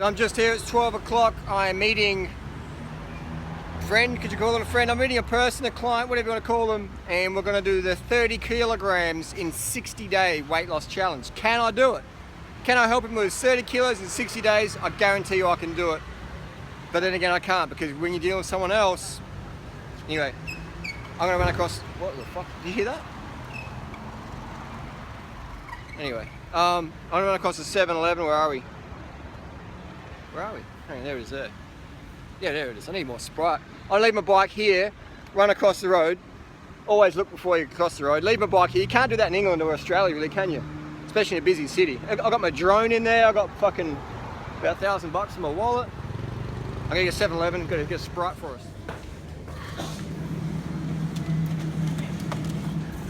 I'm just here, it's 12 o'clock. I'm meeting a friend, could you call it a friend? I'm meeting a person, a client, whatever you want to call them, and we're going to do the 30 kilograms in 60-day weight loss challenge. Can I do it? Can I help him lose 30 kilos in 60 days? I guarantee you I can do it. But then again, I can't, because when you're dealing with someone else, anyway, I'm going to run across, what the fuck, did you hear that? Anyway, I'm going to run across the 7-Eleven, where are we? Where are we? Hang on, there it is there. Yeah, there it is. I need more Sprite. I leave my bike here, run across the road. Always look before you cross the road. Leave my bike here. You can't do that in England or Australia, really, can you? Especially in a busy city. I got my drone in there. I got fucking about $1,000 in my wallet. I'm gonna get 7-Eleven. Gotta get a Sprite for us.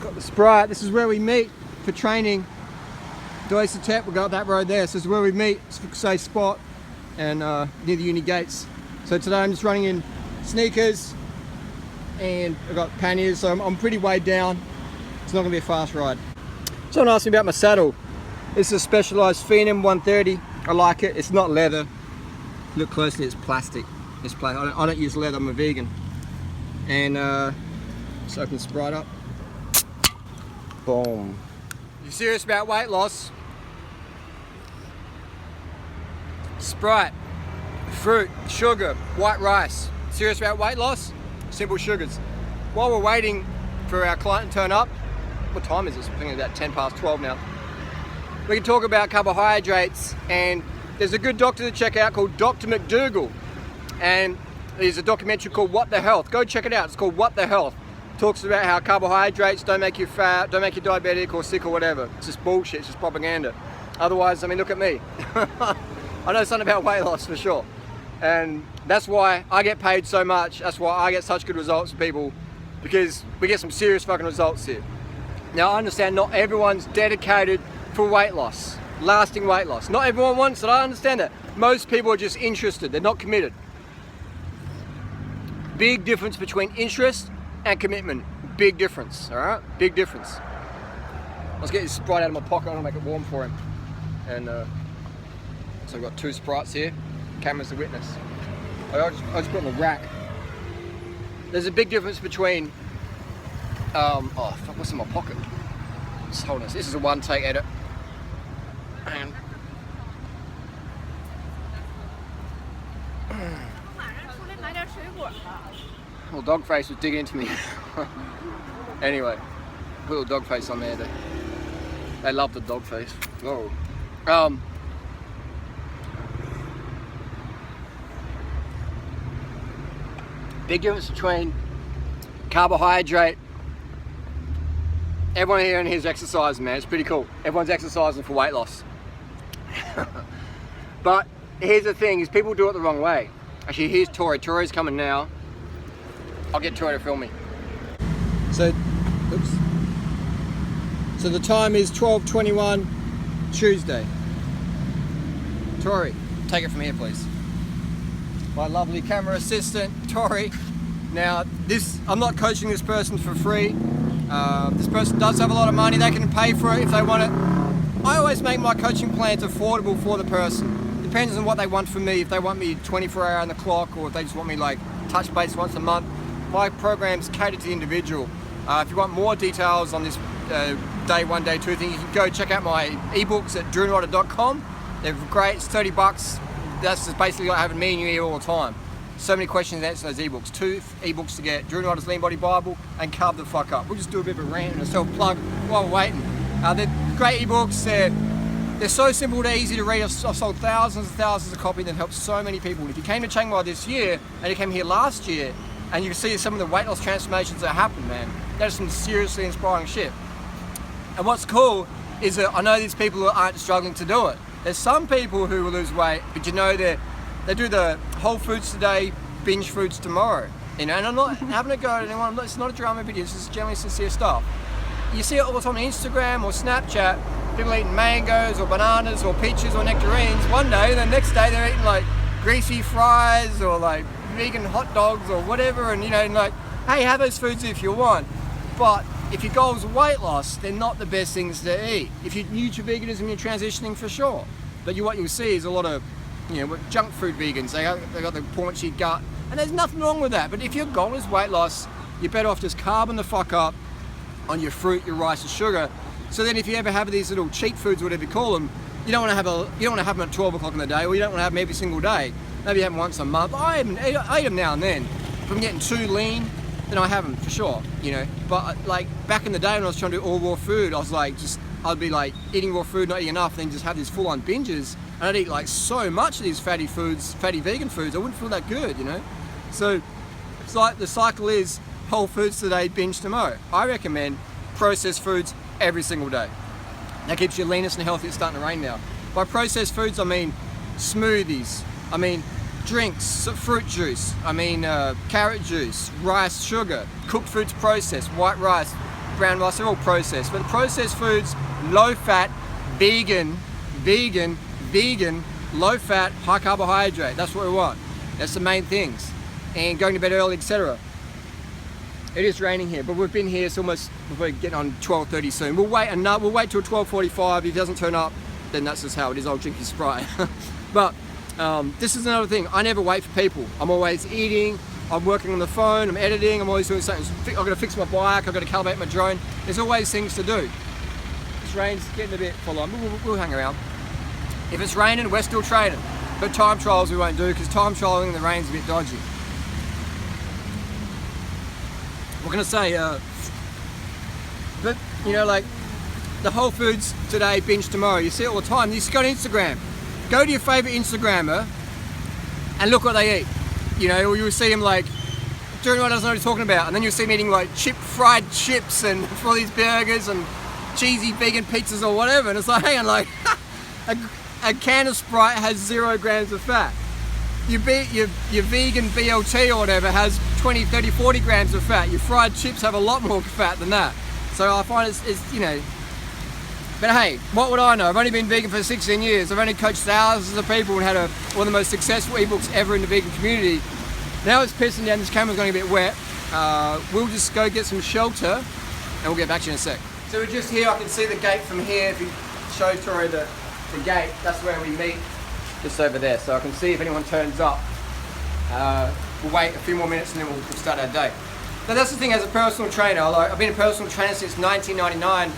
Got the Sprite. This is where we meet for training. Doyce the Tap. We got that road there. So this is where we meet. It's a safe spot. And near the uni gates. So today I'm just running in sneakers and I've got panniers, so I'm pretty weighed down. It's not going to be a fast ride. Someone asked me about my saddle. This is a Specialized Phenom 130. I like it. It's not leather. Look closely, it's plastic. It's plastic. I don't use leather, I'm a vegan. And just open the Sprite up. Boom. If you're serious about weight loss, Sprite, fruit, sugar, white rice. Serious about weight loss? Simple sugars. While we're waiting for our client to turn up, what time is this? I think it's about 10 past 12 now. We can talk about carbohydrates, and there's a good doctor to check out called Dr. McDougall. And there's a documentary called What the Health. Go check it out. It's called What the Health. Talks about how carbohydrates don't make you fat, don't make you diabetic or sick or whatever. It's just bullshit, it's just propaganda. Otherwise, I mean, look at me. I know something about weight loss for sure. And that's why I get paid so much. That's why I get such good results for people, because we get some serious fucking results here. Now I understand not everyone's dedicated for weight loss, lasting weight loss. Not everyone wants it, I understand that. Most people are just interested, they're not committed. Big difference between interest and commitment. Big difference, all right? Big difference. Let's get this Sprite out of my pocket, I'm gonna make it warm for him. And so we've got 2 Sprites here. Camera's the witness. I just put it on the rack. There's a big difference between, oh fuck, what's in my pocket? Just hold this. This is a one-take edit. And little dog face was digging into me. Anyway, put a little dog face on there. They love the dog face. Whoa. Big difference between carbohydrate. Everyone here in here is exercising, man. It's pretty cool. Everyone's exercising for weight loss. But here's the thing: is people do it the wrong way. Actually, here's Tori. Tori's coming now. I'll get Tori to film me. So, oops. So the time is 12:21 Tuesday. Tori, take it from here, please. My lovely camera assistant, Tori. Now, I'm not coaching this person for free. This person does have a lot of money. They can pay for it if they want it. I always make my coaching plans affordable for the person. Depends on what they want from me. If they want me 24 hours on the clock, or if they just want me like touch base once a month. My program's catered to the individual. If you want more details on this day 1, day 2 thing, you can go check out my ebooks at drewandryder.com. They're great, it's $30. That's just basically like having me and you here all the time. So many questions to answer those ebooks. 2 ebooks to get: Drew and Ryder's Lean Body Bible and Carb the Fuck Up. We'll just do a bit of a rant and a self-plug while we're waiting. They're great ebooks. They're so simple and easy to read. I've sold thousands and thousands of copies that helped so many people. If you came to Chiang Mai this year and you came here last year, and you can see some of the weight loss transformations that happened, man. That is some seriously inspiring shit. And what's cool is that I know these people who aren't struggling to do it. There's some people who will lose weight, but you know they do the whole foods today, binge foods tomorrow. You know, and I'm not having a go at anyone. It's not a drama video. This is generally sincere stuff. You see it all the time on Instagram or Snapchat. People eating mangoes or bananas or peaches or nectarines one day, and the next day they're eating like greasy fries or like vegan hot dogs or whatever, and you know, and like, hey, have those foods if you want. But if your goal is weight loss, they're not the best things to eat. If you're new to veganism, you're transitioning for sure. But what you'll see is a lot of junk food vegans. They got the paunchy gut, and there's nothing wrong with that. But if your goal is weight loss, you're better off just carbing the fuck up on your fruit, your rice, and sugar. So then, if you ever have these little cheat foods, whatever you call them, you don't want to have them at 12 o'clock in the day, or you don't want to have them every single day. Maybe you have them once a month. I eat them now and then. If I'm getting too lean, then I have them for sure. But like back in the day when I was trying to do all raw food, I'd be like eating raw food, not eating enough, and then just have these full-on binges. And I'd eat like so much of these fatty vegan foods. I wouldn't feel that good, So it's like the cycle is whole foods today, binge tomorrow. I recommend processed foods every single day. That keeps you leanest and healthy. It's starting to rain now. By processed foods, I mean smoothies, I mean drinks, fruit juice, I mean carrot juice, rice, sugar, cooked foods processed, white rice, brown rice, they're all processed. But processed foods, low fat, vegan, low fat, high carbohydrate. That's what we want. That's the main things. And going to bed early, etc. It is raining here, but we've been here. We're getting on 12:30 soon. We'll wait till 12:45. If he doesn't turn up, then that's just how it is. I'll drink his Sprite. But this is another thing. I never wait for people. I'm always eating. I'm working on the phone. I'm editing. I'm always doing something. I've got to fix my bike. I've got to calibrate my drone. There's always things to do. This rain's getting a bit full on. We'll hang around. If it's raining, we're still training. But time trials we won't do, because time trialing in the rain's a bit dodgy. We're gonna say, but like the Whole Foods today, binge tomorrow. You see it all the time. You just go to Instagram. Go to your favorite Instagrammer and look what they eat. Or you'll see them like doing what I doesn't know what he's talking about, and then you'll see them eating like fried chips and all these burgers and cheesy vegan pizzas or whatever. And it's like, hang on, like a can of Sprite has 0 grams of fat. Your vegan BLT or whatever has 20, 30, 40 grams of fat. Your fried chips have a lot more fat than that. So I find it's but hey, what would I know? I've only been vegan for 16 years. I've only coached thousands of people and had one of the most successful ebooks ever in the vegan community. Now it's pissing down, this camera's going a bit wet. We'll just go get some shelter and we'll get back to you in a sec. So we're just here, I can see the gate from here. If you show Tori the gate, that's where we meet. Just over there, so I can see if anyone turns up. We'll wait a few more minutes and then we'll start our day. Now that's the thing, as a personal trainer, I've been a personal trainer since 1999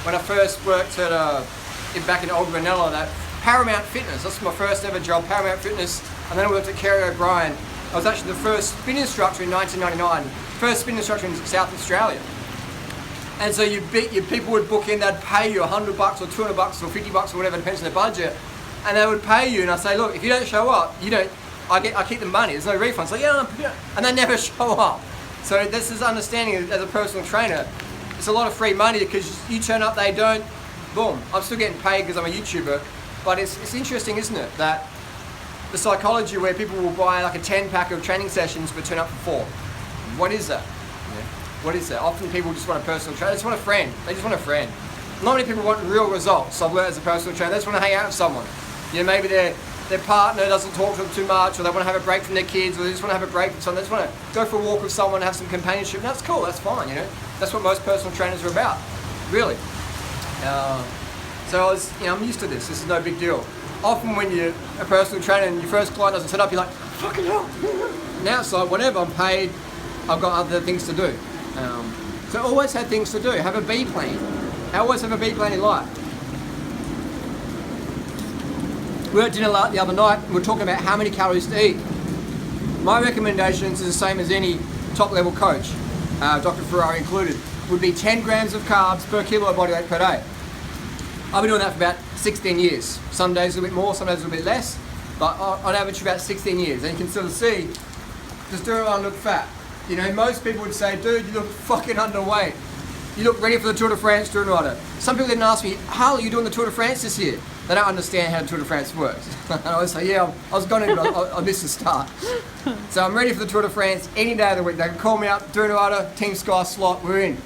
when I first worked back in Old Vanilla, that Paramount Fitness. That's my first ever job, Paramount Fitness. And then I worked at Kerry O'Brien. I was actually the first spin instructor in 1999, first spin instructor in South Australia. And so your people would book in, they'd pay you $100 or $200 or $50 or whatever, depends on the budget. And they would pay you, and I say, look, if you don't show up, I keep the money. There's no refund. So and they never show up. So this is understanding as a personal trainer. It's a lot of free money because you turn up, they don't. Boom. I'm still getting paid because I'm a YouTuber. But it's interesting, isn't it, that the psychology where people will buy like a 10-pack of training sessions but turn up for 4. What is that? What is that? Often people just want a personal trainer. They just want a friend. They just want a friend. Not many people want real results. I've learned as a personal trainer. They just want to hang out with someone. Maybe their partner doesn't talk to them too much, or they want to have a break from their kids, or they just want to have a break from someone. They just want to go for a walk with someone, have some companionship. And that's cool. That's fine. That's what most personal trainers are about, really. So I'm used to this. This is no big deal. Often when you're a personal trainer and your first client doesn't turn up, you're like, fucking hell. Now it's like, whatever. I'm paid. I've got other things to do. So always have things to do. Have a B plan. I always have a B plan in life. We were at dinner the other night and we were talking about how many calories to eat. My recommendations are the same as any top level coach, Dr. Ferrari included, would be 10 grams of carbs per kilo of body weight per day. I've been doing that for about 16 years. Some days a little bit more, some days a little bit less, but on average about 16 years. And you can sort of see, does Duran look fat? Most people would say, dude, you look fucking underweight. You look ready for the Tour de France, Duran. Some people didn't ask me, how are you doing the Tour de France this year? They don't understand how the Tour de France works. And I always say, yeah, I was going to, but I missed the start. So I'm ready for the Tour de France any day of the week. They can call me up, Duran, Team Sky slot, we're in.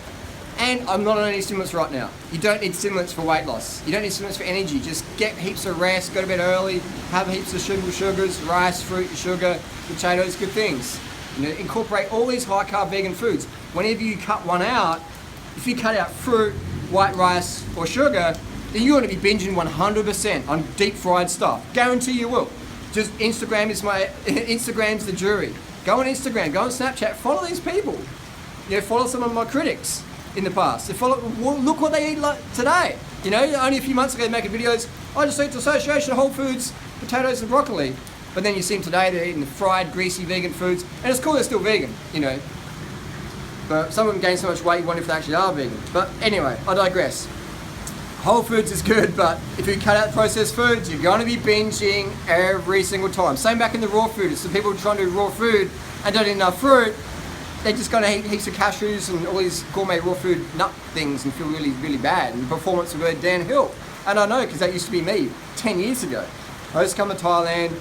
And I'm not on any stimulants right now. You don't need stimulants for weight loss. You don't need stimulants for energy. Just get heaps of rest, go to bed early, have heaps of sugars, rice, fruit, sugar, potatoes, good things. Incorporate all these high carb vegan foods. Whenever you cut one out, if you cut out fruit, white rice, or sugar, then you're going to be binging 100% on deep fried stuff. Guarantee you will. Just Instagram's the jury. Go on Instagram, go on Snapchat, follow these people. You know, follow some of my critics in the past. Look what they eat like today. You know, only a few months ago they're making videos, I just eat Association of Whole Foods, potatoes and broccoli. But then you see them today, they're eating fried, greasy vegan foods. And it's cool they're still vegan, you know. But some of them gain so much weight, you wonder if they actually are vegan. But anyway, I digress. Whole Foods is good, but if you cut out processed foods, you're going to be binging every single time. Same back in the raw food. It's the people trying to do raw food and don't eat enough fruit. They're just going to eat heaps of cashews and all these gourmet raw food nut things and feel really, really bad. And performance will go downhill. And I know, because that used to be me 10 years ago. I used to come to Thailand,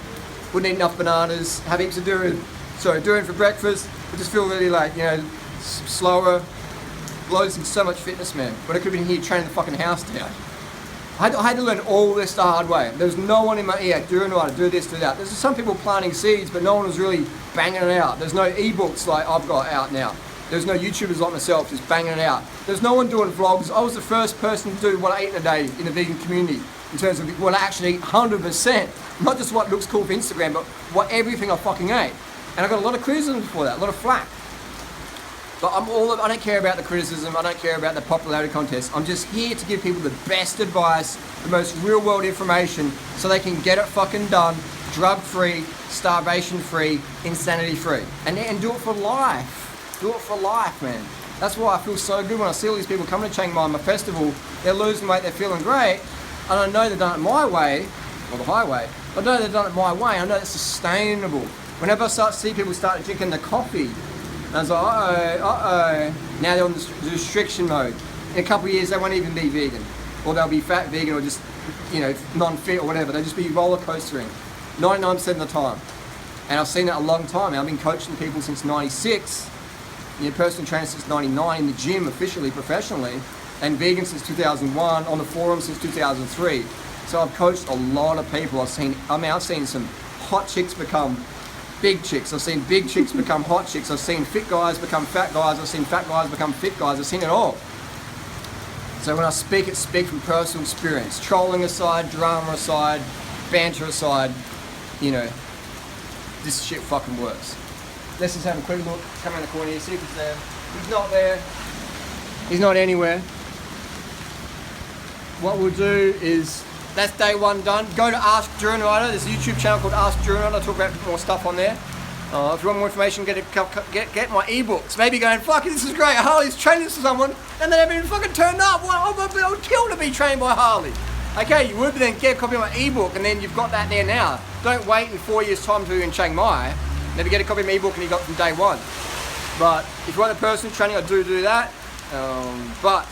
wouldn't eat enough bananas, have heaps of durian for breakfast. Would just feel really like, you know, slower. Losing so much fitness, man. But I could have been here training the fucking house down. I had to learn all this the hard way. There was no one in my ear doing right, do this, do that. There's some people planting seeds, but no one was really banging it out. There's no ebooks like I've got out now. There's no YouTubers like myself just banging it out. There's no one doing vlogs. I was the first person to do what I ate in a day in the vegan community in terms of what I actually eat 100%. Not just what looks cool for Instagram, but what everything I fucking ate. And I got a lot of criticism for that, a lot of flack. But I don't care about the criticism, I don't care about the popularity contest. I'm just here to give people the best advice, the most real world information, so they can get it fucking done, drug free, starvation free, insanity free. And do it for life. Do it for life, man. That's why I feel so good when I see all these people coming to Chiang Mai, my festival, they're losing weight, they're feeling great, and I know they've done it my way, or the highway. I know they've done it my way, I know it's sustainable. Whenever I see people start drinking the coffee, and I was like, uh-oh. Now they're on the restriction mode. In a couple of years, they won't even be vegan. Or they'll be fat vegan or just, you know, non-fit or whatever. They'll just be roller coastering 99% of the time. And I've seen that a long time. I've been coaching people since 96. You know, personal trainer since 99 in the gym, officially, professionally. And vegan since 2001, on the forum since 2003. So I've coached a lot of people. I've seen some hot chicks become big chicks. I've seen big chicks become hot chicks. I've seen fit guys become fat guys. I've seen fat guys become fit guys. I've seen it all. So when I speak from personal experience. Trolling aside, drama aside, banter aside, you know, this shit fucking works. Let's just have a quick look. Come in the corner here, see if he's there. He's not there. He's not anywhere. What we'll do is, that's day one done. Go to Ask Duranider. There's a YouTube channel called Ask Duranider. I talk about more stuff on there. If you want more information, get my ebooks. Maybe going, fuck, this is great. Harley's training for someone, and they haven't even fucking turned up. Well, I would kill to be trained by Harley. Okay, you would, but then get a copy of my ebook, and then you've got that there now. Don't wait in 4 years' time to be in Chiang Mai. Never get a copy of my ebook, and you got it from day one. But if you want a personal training, I do that. But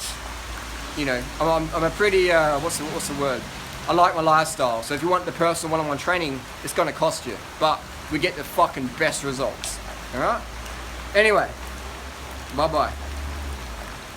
you know, I'm a pretty what's the word? I like my lifestyle, so if you want the personal one-on-one training, it's going to cost you, but we get the fucking best results, alright? Anyway, bye-bye.